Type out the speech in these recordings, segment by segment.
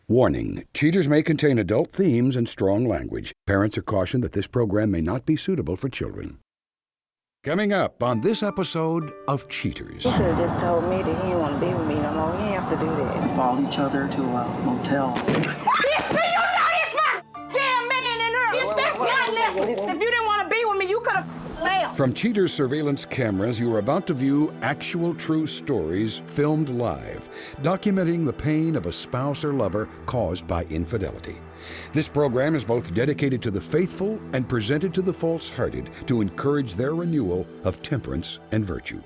Warning, cheaters may contain adult themes and strong language. Parents are cautioned that this program may not be suitable for children. Coming up on this episode of Cheaters. He could have just told me that he didn't want to be with me no more. He didn't have to do that. Followed each other to a motel. If you didn't want to be with me, you could have left. From Cheaters surveillance cameras, you are about to view actual true stories filmed live, documenting the pain of a spouse or lover caused by infidelity. This program is both dedicated to the faithful and presented to the false-hearted to encourage their renewal of temperance and virtue.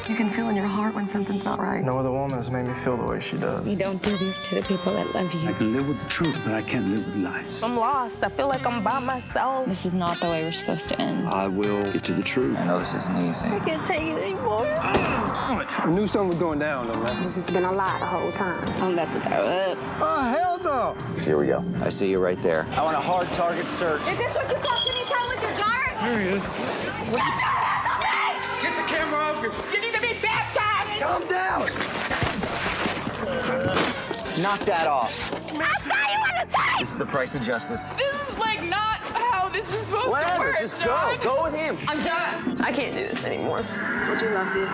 You can feel in your heart when something's not right. No other woman has made me feel the way she does. You don't do this to the people that love you. I can live with the truth, but I can't live with lies. I'm lost. I feel like I'm by myself. This is not the way we're supposed to end. I will get to the truth. I know this isn't easy. I can't take it anymore. I knew something was going down, though, man. This has been a lie the whole time. I'm about to throw up. Oh, hell no! Here we go. I see you right there. I want a hard target search. Is this what you call kitty time with your jar? There he is. Get your hands on me! Get the camera off you. You need to be baptized! Calm down! Knock that off. I saw you on the tape! This is the price of justice. This is like not how this is supposed to work, Just John. go with him. I'm done. I can't do this anymore. Would you love this?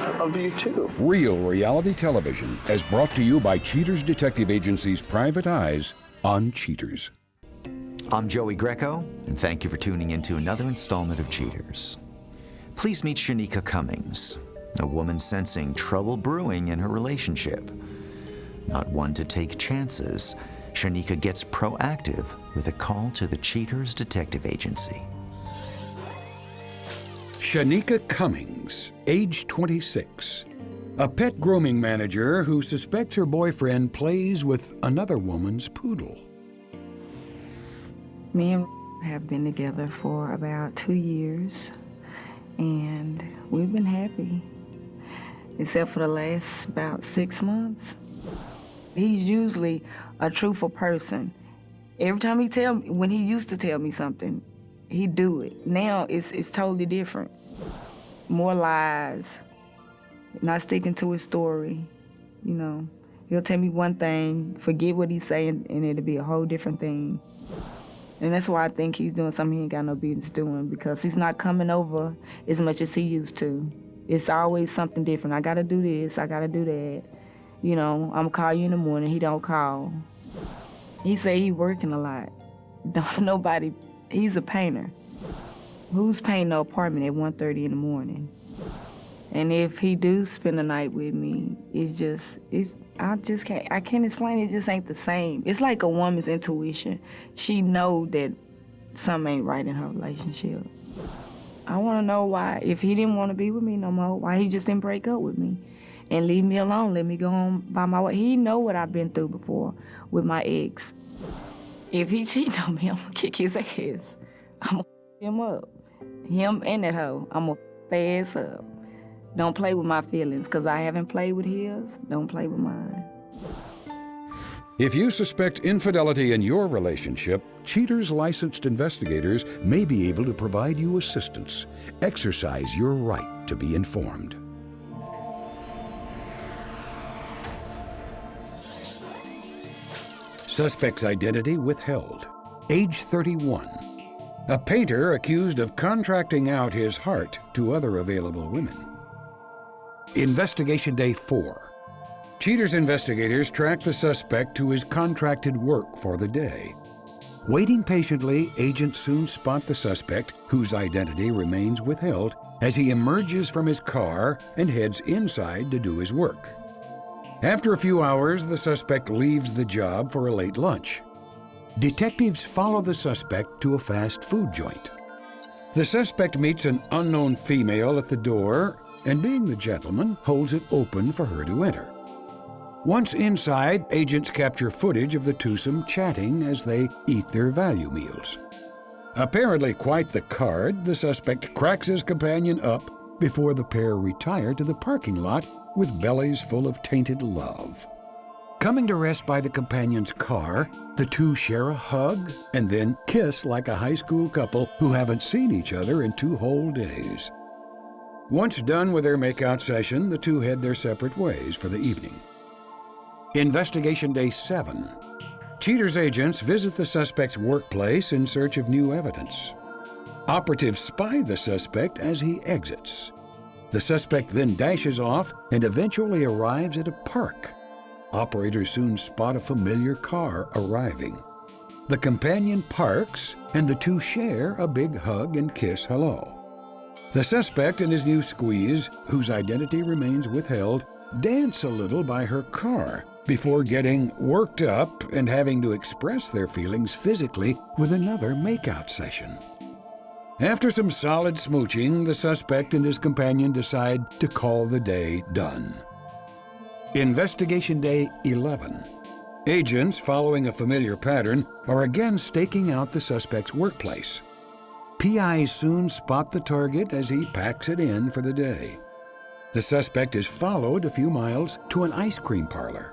I love you, too. Real reality television is brought to you by Cheaters Detective Agency's Private Eyes on Cheaters. I'm Joey Greco, and thank you for tuning in to another installment of Cheaters. Please meet Shaneka Cummings, a woman sensing trouble brewing in her relationship. Not one to take chances, Shaneka gets proactive with a call to the Cheaters Detective Agency. Shaneka Cummings, age 26, a pet grooming manager who suspects her boyfriend plays with another woman's poodle. Me and have been together for about 2 years, and we've been happy, except for the last about 6 months. He's usually a truthful person. Every time when he used to tell me something, he'd do it. Now it's totally different. More lies, not sticking to his story, you know. He'll tell me one thing, forget what he's saying, and it'll be a whole different thing. And that's why I think he's doing something he ain't got no business doing, because he's not coming over as much as he used to. It's always something different. I gotta do this, I gotta do that. You know, I'm gonna call you in the morning, he don't call. He say he working a lot. He's a painter. Who's painting an apartment at 1:30 in the morning? And if he do spend the night with me, I can't explain it, just ain't the same. It's like a woman's intuition. She know that something ain't right in her relationship. I wanna know why, if he didn't wanna be with me no more, why he just didn't break up with me and leave me alone, let me go on by my way. He know what I've been through before with my ex. If he cheating on me, I'm gonna kick his ass. I'm gonna him up. Him and that hoe, I'm gonna their ass up. Don't play with my feelings, because I haven't played with his. Don't play with mine. If you suspect infidelity in your relationship, Cheaters licensed investigators may be able to provide you assistance. Exercise your right to be informed. Suspect's identity withheld. Age 31. A painter accused of contracting out his heart to other available women. Investigation Day 4. Cheaters investigators track the suspect to his contracted work for the day. Waiting patiently, agents soon spot the suspect, whose identity remains withheld, as he emerges from his car and heads inside to do his work. After a few hours, the suspect leaves the job for a late lunch. Detectives follow the suspect to a fast food joint. The suspect meets an unknown female at the door, and being the gentleman, holds it open for her to enter. Once inside, agents capture footage of the twosome chatting as they eat their value meals. Apparently quite the card, the suspect cracks his companion up before the pair retire to the parking lot with bellies full of tainted love. Coming to rest by the companion's car, the two share a hug and then kiss like a high school couple who haven't seen each other in 2 whole days. Once done with their makeout session, the two head their separate ways for the evening. Investigation Day 7. Cheaters agents visit the suspect's workplace in search of new evidence. Operatives spy the suspect as he exits. The suspect then dashes off and eventually arrives at a park. Operators soon spot a familiar car arriving. The companion parks, and the two share a big hug and kiss hello. The suspect and his new squeeze, whose identity remains withheld, dance a little by her car before getting worked up and having to express their feelings physically with another makeout session. After some solid smooching, the suspect and his companion decide to call the day done. Investigation Day 11. Agents, following a familiar pattern, are again staking out the suspect's workplace. PIs soon spot the target as he packs it in for the day. The suspect is followed a few miles to an ice cream parlor.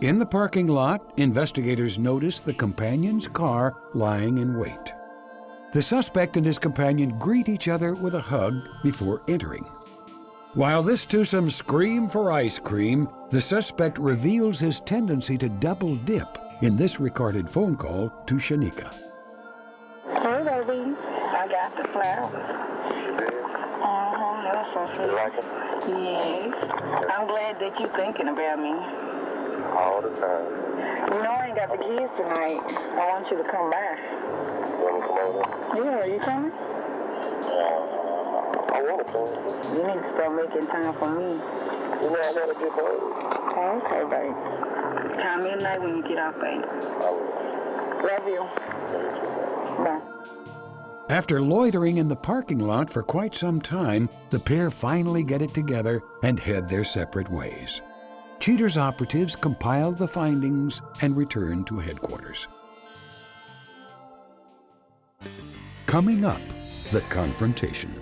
In the parking lot, investigators notice the companion's car lying in wait. The suspect and his companion greet each other with a hug before entering. While this twosome scream for ice cream, the suspect reveals his tendency to double dip in this recorded phone call to Shaneka. Hey, baby. I got the flowers. That's so sweet. You like it? Yes. I'm glad that you're thinking about me. All the time. You know I ain't got the kids tonight. I want you to come by. You want to come over? Yeah, are you coming? I want to come. You need to start making time for me. You know I got to get home. Okay, babe. Call me at night when you get off, babe. I will. Love you. Bye. After loitering in the parking lot for quite some time, the pair finally get it together and head their separate ways. Cheaters operatives compile the findings and return to headquarters. Coming up, the confrontation.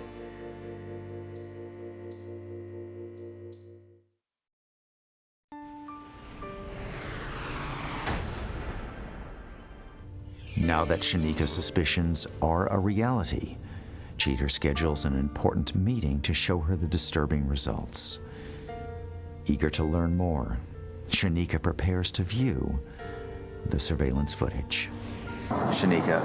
Now that Shaneka's suspicions are a reality, Cheater schedules an important meeting to show her the disturbing results. Eager to learn more, Shaneka prepares to view the surveillance footage. Shaneka,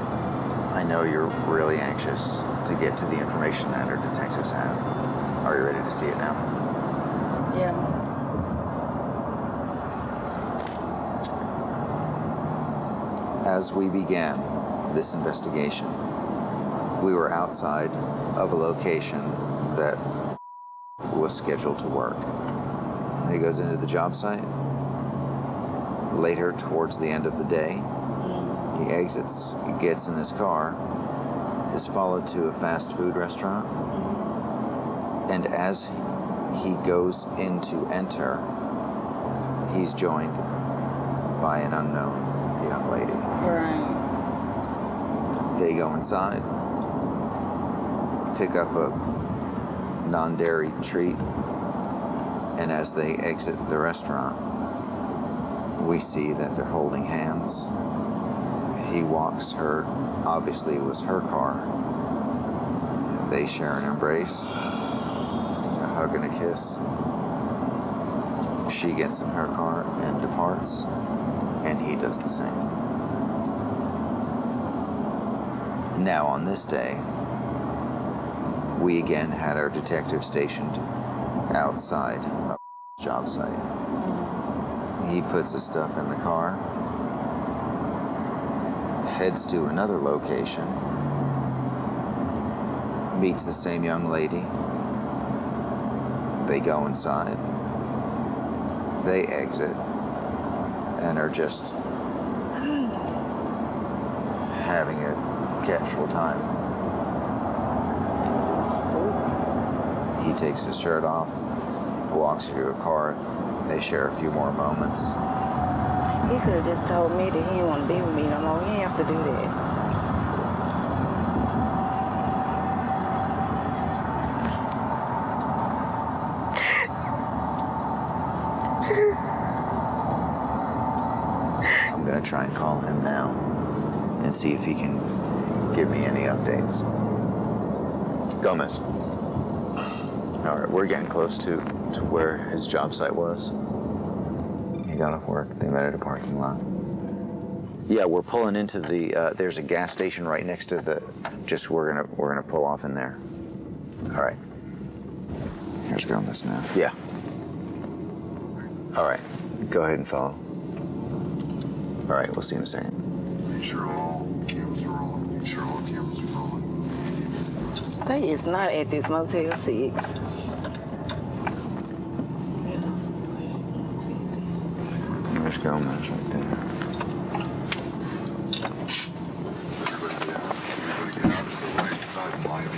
I know you're really anxious to get to the information that our detectives have. Are you ready to see it now? Yeah. As we began this investigation, we were outside of a location that was scheduled to work. He goes into the job site. Later, towards the end of the day, he exits, he gets in his car, is followed to a fast food restaurant, and as he goes in to enter, he's joined by an unknown young lady. Right. They go inside, pick up a non-dairy treat, and as they exit the restaurant, we see that they're holding hands. He walks her, obviously it was her car. They share an embrace, a hug and a kiss. She gets in her car and departs, and he does the same. Now on this day, we again had our detective stationed outside of the job site. He puts his stuff in the car, heads to another location, meets the same young lady. They go inside, they exit, and are just having a casual time. He takes his shirt off, walks her to a car. They share a few more moments. He could have just told me that he didn't want to be with me no more. He didn't have to do that. I'm gonna try and call him now and see if he can give me any updates. Gomez. All right, we're getting close to where his job site was. He got off work. They met at a parking lot. Yeah, we're pulling into the. There's a gas station right next to the. Just we're gonna pull off in there. All right. Here's Gomez now. Yeah. All right. Go ahead and follow. All right. We'll see you in a second. Make sure all cameras are rolling. Make sure all cameras are rolling. They is not at this Motel 6. There's Gomez right there. Everybody get out to the right side and line in.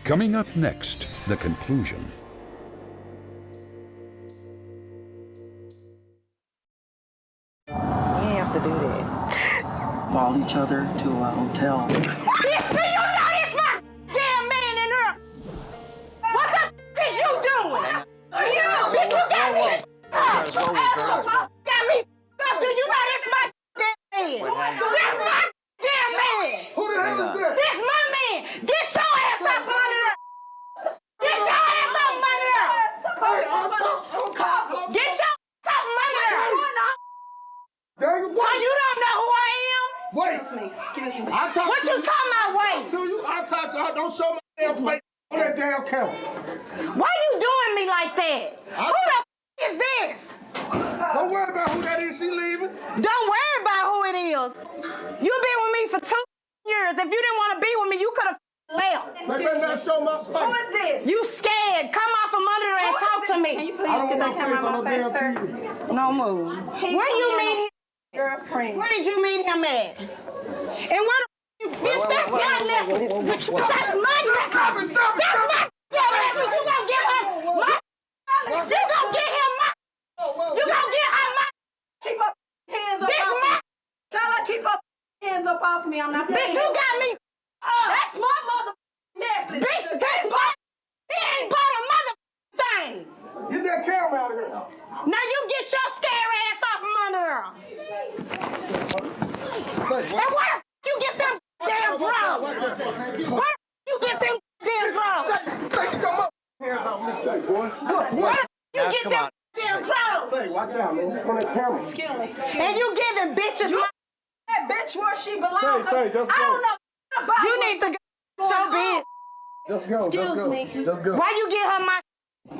Coming up next, the conclusion. You ain't have to do that. Follow each other to a hotel. Bitch, do you know this my damn man in her? What the is you doing? Are you? Bitch, you got me. Got me. Do you know this my damn man? This my damn man. Who the hell is that? This my man. Get your ass up under there. Get your ass up under there. Get your ass up under there. So you don't know who I am? Wait. Excuse me. I talk What to you talking about, wait? To you. I talk to her. Don't show my damn face on that damn camera. Why you doing me like that? Who the is this? Don't worry about who that is. She leaving. Don't worry about who it is. You been with me for 2 years. If you didn't want to be with me, you could have left. They better not show my face. Who is this? You scared. Come off from under there and talk to me. I don't want my face on no damn TV. No move. Where you meet him? Girlfriend. Where did you meet him at? And where the you bitch, that's my necklace. That's my necklace. Stop it. That's my necklace. You gonna get her my You gonna get him my You gonna get her my Keep up hands up This off my me. Tell her keep up hands up off me. I'm not Bitch, playing. you got me. That's my mother necklace. Bitch, that's my He ain't bought a mother thing. Get that camera out of here. Now you get your scary ass off from under her. And where you get them damn drones? Where you get them damn drones? Say, come up. Hands off me, say, boy. Where you get them damn drones? Say, watch out, man. On that camera. Excuse me. And you giving bitches my... That bitch where she belongs. Say, just I go. don't know about You need to go show bitch. Just go, Excuse me. Just go. Why you get her my...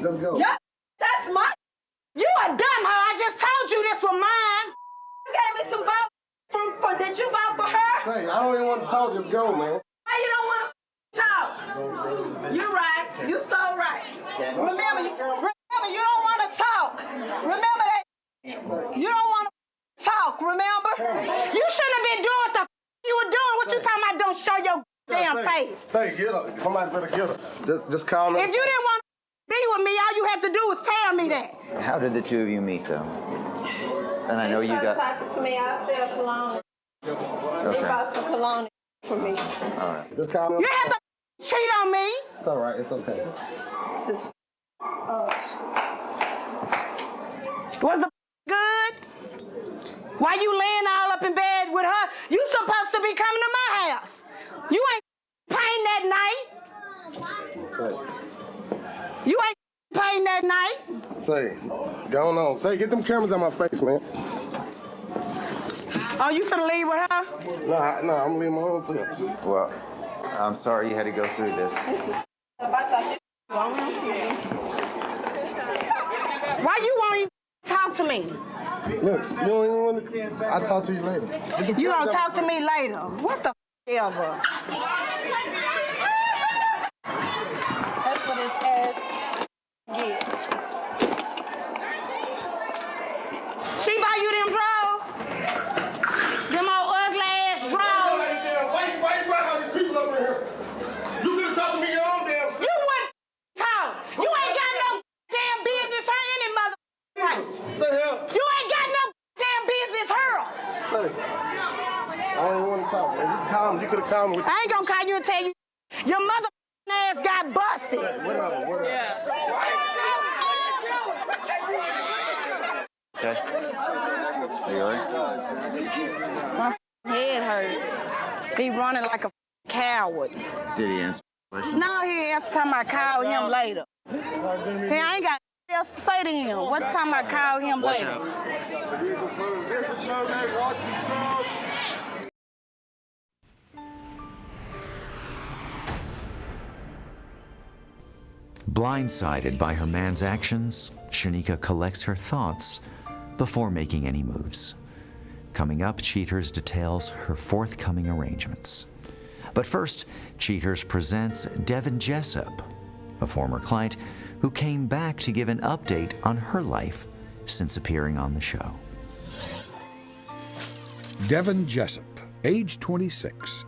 Just go. Yeah, that's my. You a dumb hoe. I just told you this was mine. You gave me some boat for that you bought for her. Say, I don't even want to talk. Just go, man. Why you don't want to talk? You right. You so right. Remember, you don't want to talk. Remember that. You don't want to talk. Remember. You shouldn't have been doing what the you were doing. What you talking about? Don't show your damn face. Say, get her. Somebody better get her. Just call me. If you didn't want to be with me, all you had to do was tell me that. How did the two of you meet, though? And I know you got. talking to me. I sell cologne. They Okay. bought some cologne for me. All right. Just call me. You have to cheat on me. It's all right. It's okay. This is, Was the good? Why you laying all up in bed with her? You supposed to be coming to my house. You ain't paying that night. Say, You ain't paying that night. say, go on. Say, get them cameras out my face, man. Oh, you finna leave with her? Nah, I'm leaving my own self. Well, I'm sorry you had to go through this. Why you won't even talk to me? Look, you don't even want to. I'll talk to you later. You gonna talk to me later? What the ever? That's what his ass gets. She buy you them drawers? Them old ugly ass drawers? Why you brought all these people up in here? You could have talked to me your own damn self. You wouldn't talk. You ain't got no damn business her any mother place. What the hell? You ain't got no damn business her. Say, I don't want to talk, man. You can call me. You could have called me. I ain't gonna call you and tell you your mother ass got busted. Whatever. Yeah. Okay. Are you all right? My head hurt. He running like a coward. Did he answer the question? No, he asked time I call him later. Hey, I ain't got nothing else to say to him. What time I call him later? Blindsided by her man's actions, Shaneka collects her thoughts before making any moves. Coming up, Cheaters details her forthcoming arrangements. But first, Cheaters presents Devon Jessop, a former client who came back to give an update on her life since appearing on the show. Devon Jessop, age 26.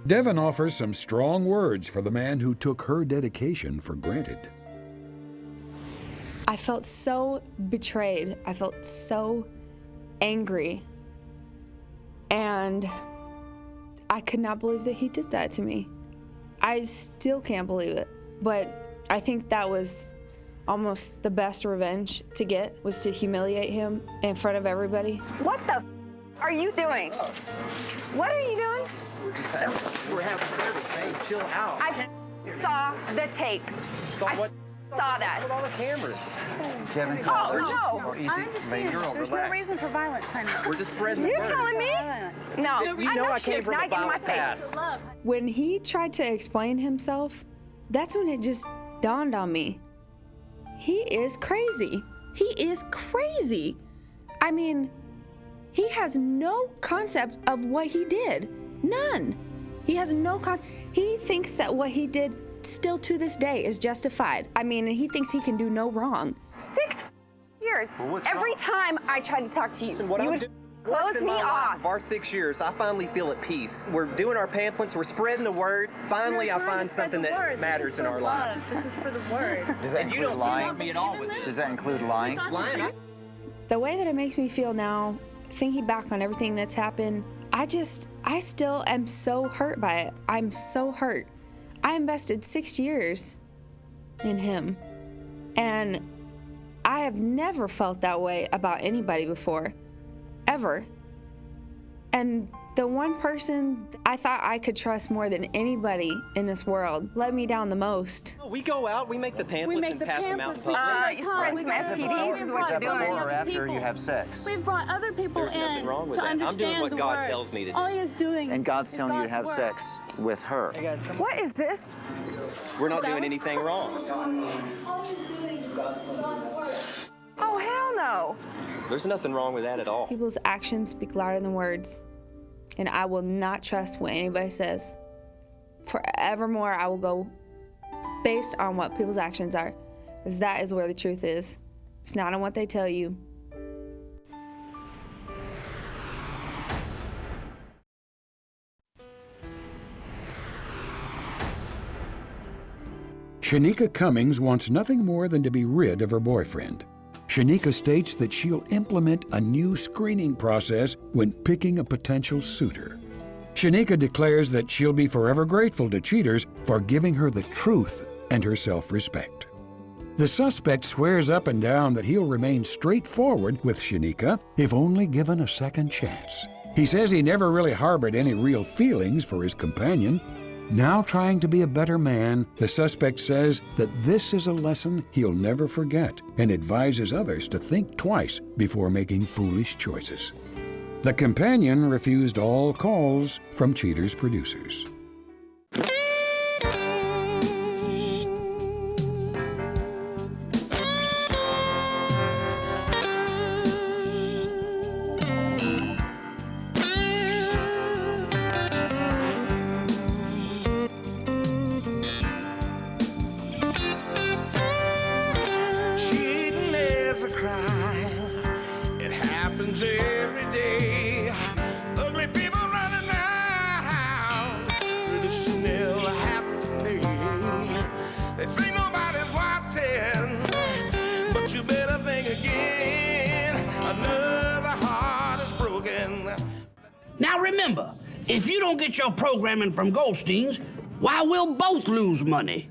Devon offers some strong words for the man who took her dedication for granted. I felt so betrayed. I felt so angry. And I could not believe that he did that to me. I still can't believe it. But I think that was almost the best revenge to get, was to humiliate him in front of everybody. What the are you doing? What are you doing? We're having service, hey, chill out. I saw the tape. Saw that. With all the cameras. Devon, oh, no. Or easy. I understand. There's no reason for violence, honey. We're just spreading You're the word. telling me? No. You know I came from a violent past. When he tried to explain himself, that's when it just dawned on me. He is crazy. He is crazy. I mean, he has no concept of what he did. None. He has no concept. He thinks that what he did still to this day is justified. I mean, and he thinks he can do no wrong. 6 years. Every time I tried to talk to you, Listen, what you I'm would doing close in me my life off. of our 6 years, I finally feel at peace. We're doing our pamphlets, we're spreading the word. Finally, I find something that matters in our lives. This is for the word. Does that And you include don't lying? support me at all with this. Does that include lying? Lying? The way that it makes me feel now, thinking back on everything that's happened, I still am so hurt by it. I'm so hurt. I invested 6 years in him, and I have never felt that way about anybody before, ever. And the one person I thought I could trust more than anybody in this world let me down the most. We go out, we make the pamphlets and pass them out in public. You spread some STDs is what Is that you're doing. before or after you have sex? We've brought other people There's in nothing wrong with to that. I'm understand doing what the God word. tells me to do. All he is doing And God's is telling you to have God's word. sex with her. Hey guys, come What is this? We're not doing anything wrong. Oh, hell no. There's nothing wrong with that at all. People's actions speak louder than words, and I will not trust what anybody says. Forevermore, I will go based on what people's actions are, because that is where the truth is. It's not on what they tell you. Shaneka Cummings wants nothing more than to be rid of her boyfriend. Shaneka states that she'll implement a new screening process when picking a potential suitor. Shaneka declares that she'll be forever grateful to Cheaters for giving her the truth and her self-respect. The suspect swears up and down that he'll remain straightforward with Shaneka if only given a second chance. He says he never really harbored any real feelings for his companion. Now trying to be a better man, the suspect says that this is a lesson he'll never forget and advises others to think twice before making foolish choices. The companion refused all calls from Cheaters' producers. remember, if you don't get your programming from Goldstein's, why, we'll both lose money.